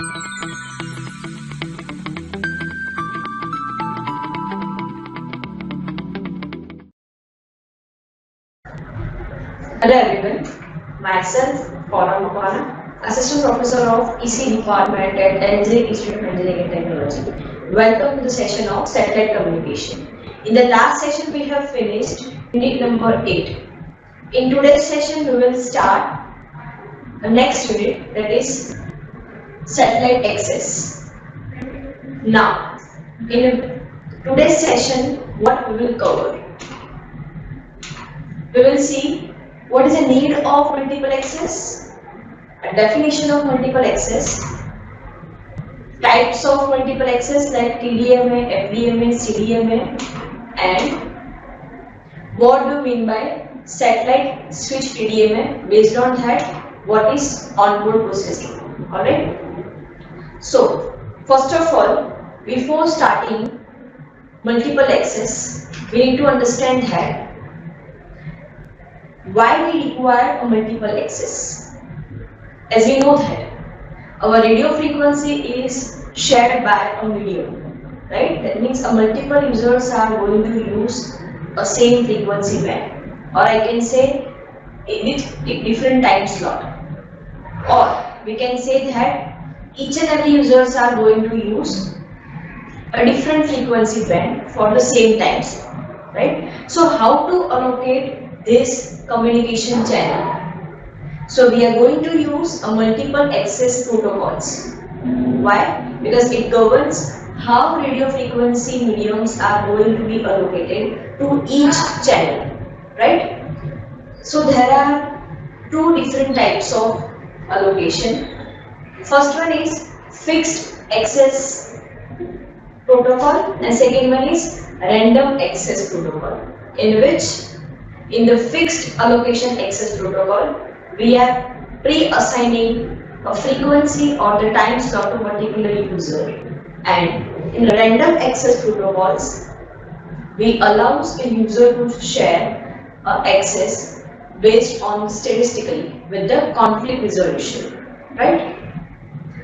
Hello everyone, myself Paula Mukana, Assistant Professor of EC Department at LJ Institute of Engineering and Technology. Welcome to the session of Satellite Communication. In the last session we have finished unit number 8. In today's session we will start the next unit, that is Satellite Access. Now, in today's session what we will cover? We will see what is the need of multiple access, a definition of multiple access, types of multiple access like TDMA, FDMA, CDMA, and what do we mean by satellite switch TDMA. Based on that, what is onboard processing. Alright. So, first of all, before starting multiple access, we need to understand that why we require a multiple access. As we know that our radio frequency is shared by a medium, right? That means a multiple users are going to use a same frequency band, or I can say with different time slot, or we can say that each and every users are going to use a different frequency band for the same time slot, right? So how to allocate this communication channel? So we are going to use a multiple access protocols. Why? Because it governs how radio frequency mediums are going to be allocated to each channel, right? So there are two different types of allocation. First one is fixed access protocol and second one is random access protocol, in which in the fixed allocation access protocol, we are pre-assigning a frequency or the time slot to a particular user, and in random access protocols, we allow the user to share access based on statistically with the conflict resolution, right?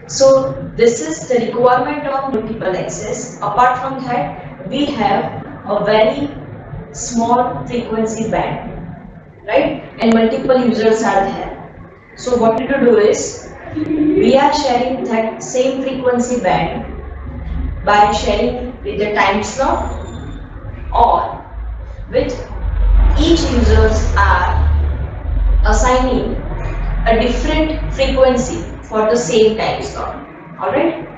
So this is the requirement of multiple access. Apart from that, we have a very small frequency band, right? And multiple users are there. So what we do is, we are sharing that same frequency band by sharing with the time slot, or with each users are assigning a different frequency for the same time slot. Alright?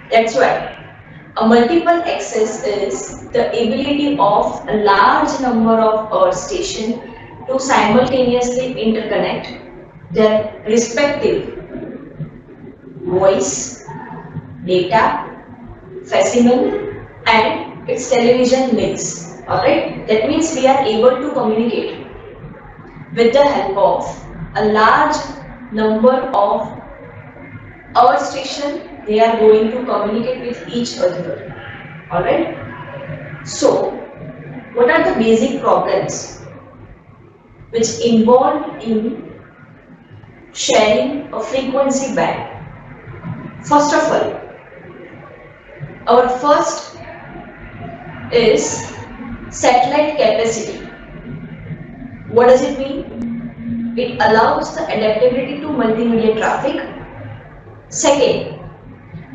That's why a multiple access is the ability of a large number of earth stations to simultaneously interconnect their respective voice, data, facsimile and its television links. Alright? That means we are able to communicate with the help of a large number of earth stations. They are going to communicate with each other. Alright? So, what are the basic problems which involve in sharing a frequency band? First of all, our first is satellite capacity. What does it mean? It allows the adaptability to multimedia traffic. Second,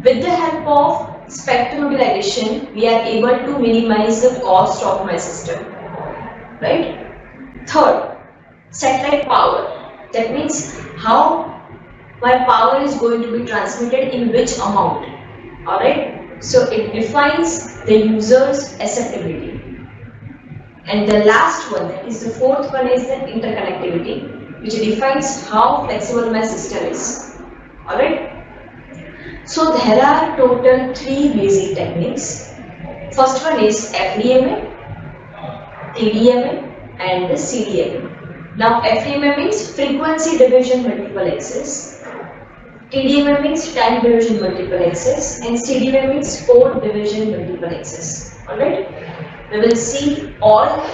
with the help of spectrum utilization, we are able to minimize the cost of my system, right? Third, satellite power. That means how my power is going to be transmitted in which amount. Alright? So it defines the user's acceptability. And the last one, that is the fourth one, is the interconnectivity, which defines how flexible my system is. Alright? So there are total 3 basic techniques. First one is FDMA, TDMA and the CDMA. Now FDMA means frequency division multiple access, TDMA means time division multiple access, and CDMA means code division multiple access. Alright? We will see all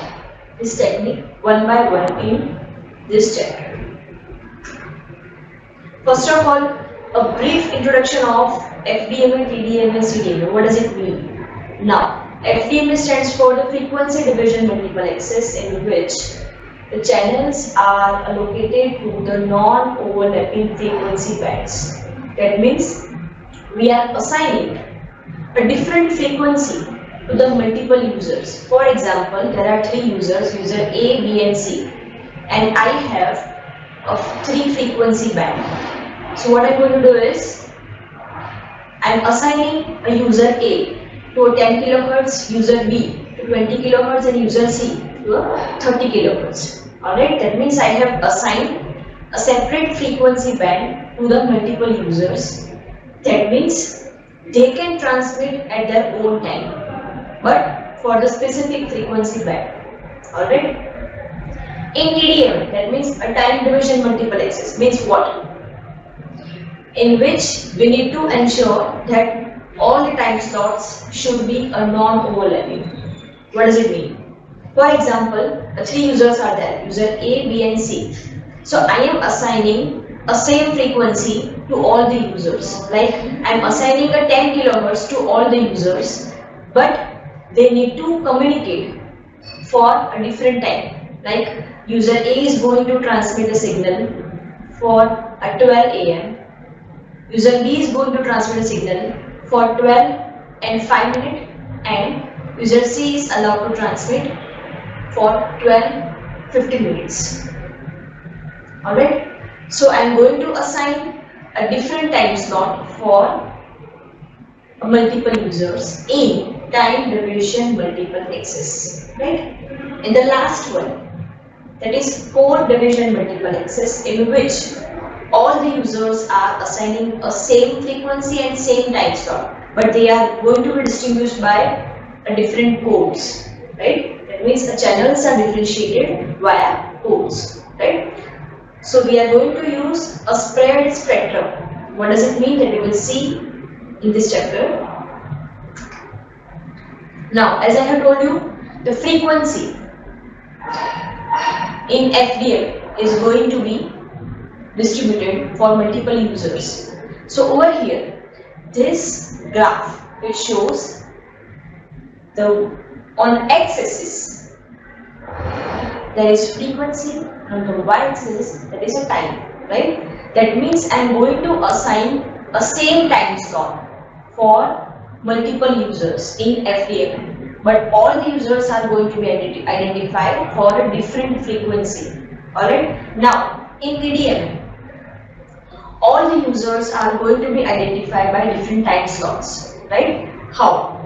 this technique one by one in this chapter. First of all, a brief introduction of FDMA, TDMA, CDMA. What does it mean? Now, FDMA stands for the frequency division multiple access, in which the channels are allocated to the non-overlapping frequency bands. That means we are assigning a different frequency to the multiple users. For example, there are three users, user A, B and C, and I have a three frequency band. So what I'm going to do is, I'm assigning a user A to a 10 kHz, user B to 20 kHz and user C to a 30 kHz. Alright, that means I have assigned a separate frequency band to the multiple users. That means they can transmit at their own time, but for the specific frequency band. Alright. In TDM, that means a time division multiple access, means what? In which we need to ensure that all the time slots should be a non-overlapping. What does it mean? For example, three users are there, user A, B and C. So I am assigning a same frequency to all the users. Like I am assigning a 10 kHz to all the users, but they need to communicate for a different time. Like user A is going to transmit a signal for a 12 AM. User B is going to transmit a signal for 12 and 5 minutes, and user C is allowed to transmit for 12-15 minutes. Alright. So I am going to assign a different time slot for multiple users in time division multiple access. Right. And the last one, that is code division multiple access, in which all the users are assigning a same frequency and same time slot, but they are going to be distinguished by a different codes. Right. That means the channels are differentiated via codes. Right. So we are going to use a spread spectrum. What does it mean? That we will see in this chapter. Now, as I have told you, the frequency in FDM is going to be distributed for multiple users. So over here, this graph, it shows the on x-axis there is frequency, and the y-axis that is a time, right? That means I am going to assign a same time slot for multiple users in FDM, but all the users are going to be identified for a different frequency. Alright. Now in TDM, all the users are going to be identified by different time slots. Right? How?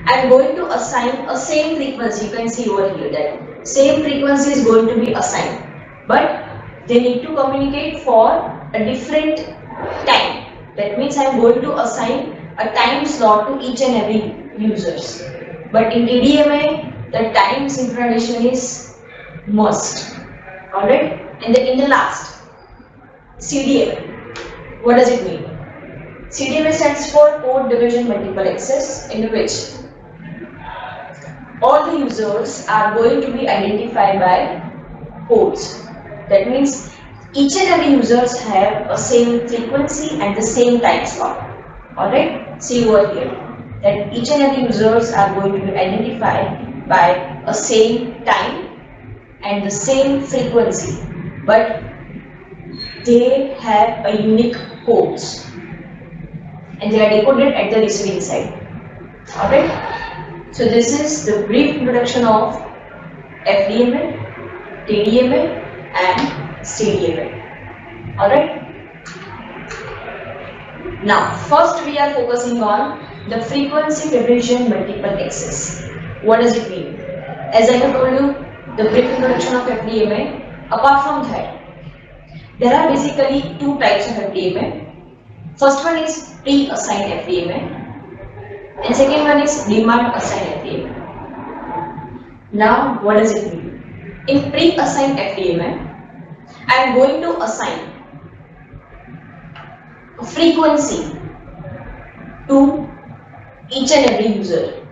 I am going to assign a same frequency. You can see over here that same frequency is going to be assigned, but they need to communicate for a different time. That means I am going to assign a time slot to each and every users. But in TDMA, the time synchronization is must. Alright? In the last, CDMA. What does it mean? CDMA stands for code division multiple access, in which all the users are going to be identified by codes. That means each and every users have a same frequency and the same time slot. Alright, see over here that each and every users are going to be identified by a same time and the same frequency, but they have a unique codes and they are decoded at the receiving side. Alright. So this is the brief introduction of FDMA, TDMA and CDMA. Alright. Now first we are focusing on the frequency division multiple access. What does it mean? As I have told you, the brief introduction of FDMA, apart from that, there are basically two types of FDMA. First one is pre-assigned FDMA. And second one is demand assigned FDMA. Now, what does it mean? In pre-assigned FDMA, I am going to assign a frequency to each and every user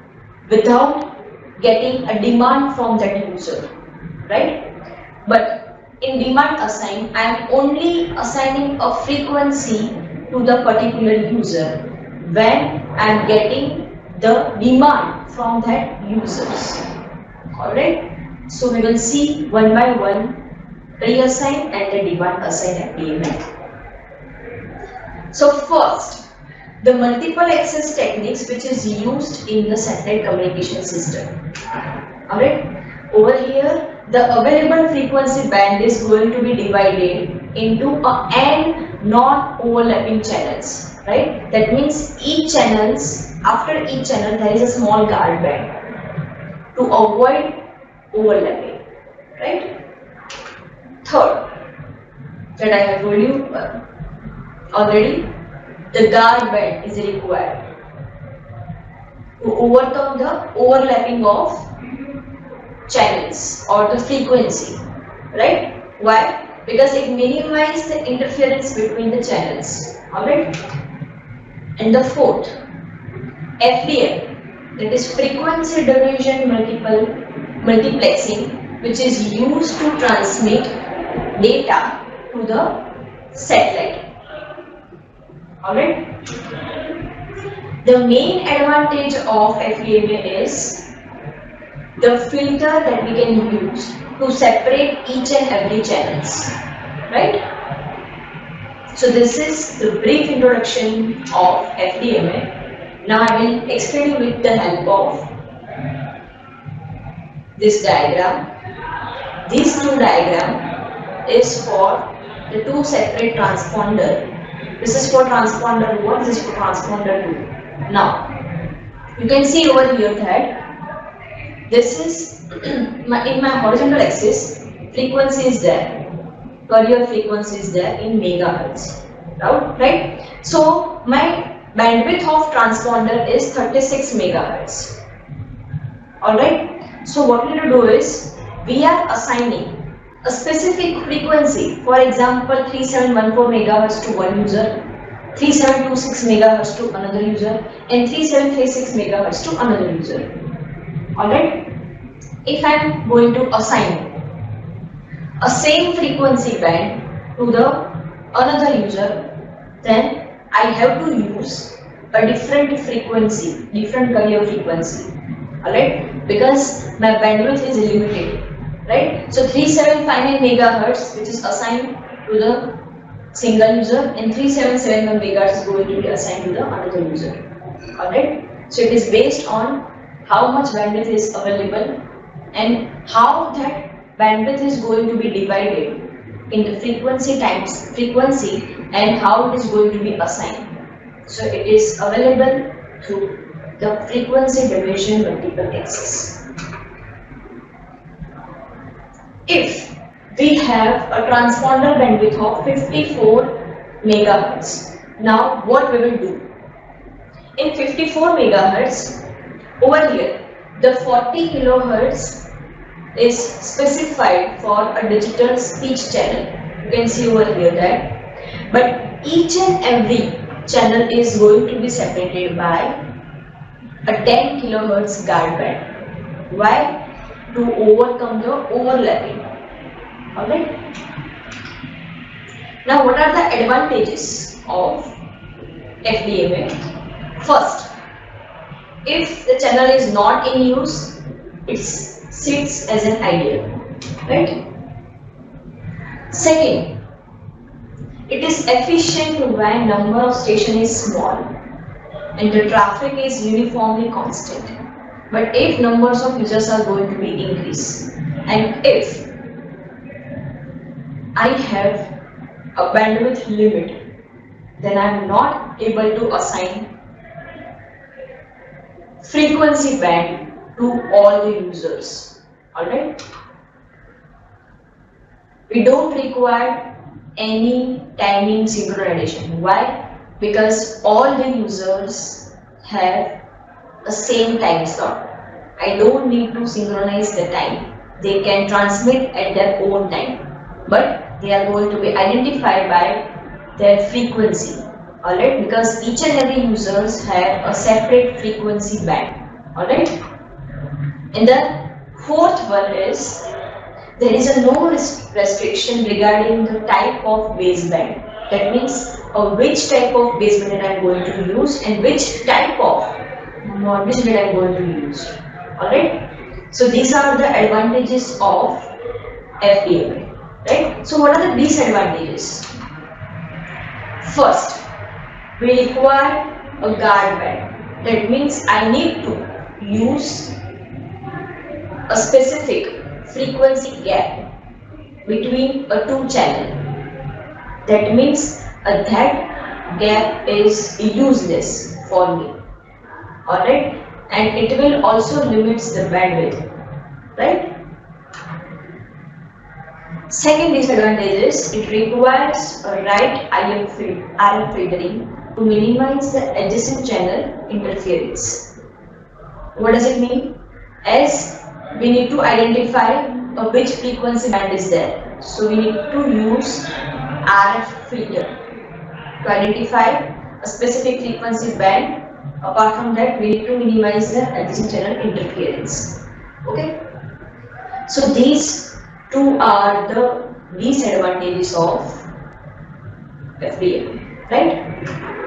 without getting a demand from that user, right? But in demand assign, I am only assigning a frequency to the particular user when I am getting the demand from that users. Alright, so we will see one by one pre-assign and the demand assign FDMA. So first, the multiple access techniques which is used in the satellite communication system. Alright, over here the available frequency band is going to be divided into n non-overlapping channels. Right, that means after each channel there is a small guard band to avoid overlapping. Right. Third, that I have told you already, the guard band is required to overcome the overlapping of channels or the frequency. Right? Why? Because it minimizes the interference between the channels. Alright? And the fourth, FDM, that is frequency division multiplexing, which is used to transmit data to the satellite. Alright? The main advantage of FDMA is the filter that we can use to separate each and every channels. Right? So this is the brief introduction of FDMA. Now I will explain you with the help of this diagram. These two diagram is for the two separate transponder. This is for transponder 1, this is for transponder 2. Now, you can see over here that this is in my horizontal axis, frequency is there, carrier frequency is there in megahertz, right? So my bandwidth of transponder is 36 megahertz. Alright, so what we need to do is, we are assigning a specific frequency, for example 3714 megahertz to one user, 3726 megahertz to another user, and 3736 megahertz to another user. Alright, if I am going to assign a same frequency band to the another user, then I have to use a different frequency, different carrier frequency. Alright, because my bandwidth is limited. Right, so 3759 megahertz, which is assigned to the single user, and 3771 megahertz is going to be assigned to the another user. Alright, so it is based on how much bandwidth is available and how that bandwidth is going to be divided in the frequency times frequency and how it is going to be assigned. So it is available through the frequency division multiple access. If we have a transponder bandwidth of 54 megahertz, now what we will do? In 54 megahertz, over here, the 40 kilohertz is specified for a digital speech channel. You can see over here that. But each and every channel is going to be separated by a 10 kilohertz guard band. Why? To overcome the overlapping. Alright. Now, what are the advantages of FDMA? First, if the channel is not in use, it sits as an idle. Right? Second, it is efficient when number of station is small and the traffic is uniformly constant. But if numbers of users are going to be increased, and if I have a bandwidth limit, then I am not able to assign frequency band to all the users. Alright? We don't require any timing synchronization. Why? Because all the users have the same time slot. I don't need to synchronize the time. They can transmit at their own time, but they are going to be identified by their frequency. Alright, because each and every users have a separate frequency band. Alright, and the fourth one is there is a no restriction regarding the type of baseband. That means which type of baseband I am going to use and which type of baseband I am going to use. Alright. So these are the advantages of FDM. Right. So what are the disadvantages? First, we require a guard band. That means I need to use a specific frequency gap between a two channel. That means that gap is useless for me. Alright, and it will also limits the bandwidth. Right? Second disadvantage is it requires a right RF filtering to minimize the adjacent channel interference. What does it mean? As we need to identify which frequency band is there. So we need to use RF filter to identify a specific frequency band. Apart from that, we need to minimize the adjacent channel interference. Okay. So these two are the disadvantages of FDM, right?